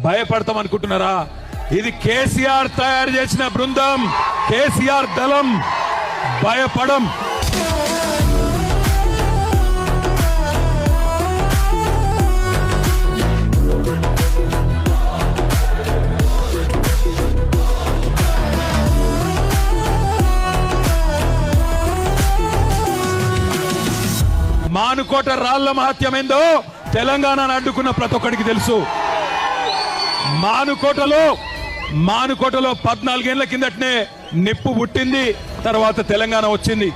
భయపడతాం అనుకుంటున్నారా? ఇది కేసీఆర్ తయారు చేసిన బృందం, కేసీఆర్ దళం. భయపడం. మానుకోట రాళ్ల మహత్యమేందో తెలంగాణను అడ్డుకున్న ప్రతి ఒక్కడికి తెలుసు. మానుకోటలో 14 ఏళ్ల కిందటనే నిప్పు పుట్టింది, తర్వాత తెలంగాణ వచ్చింది.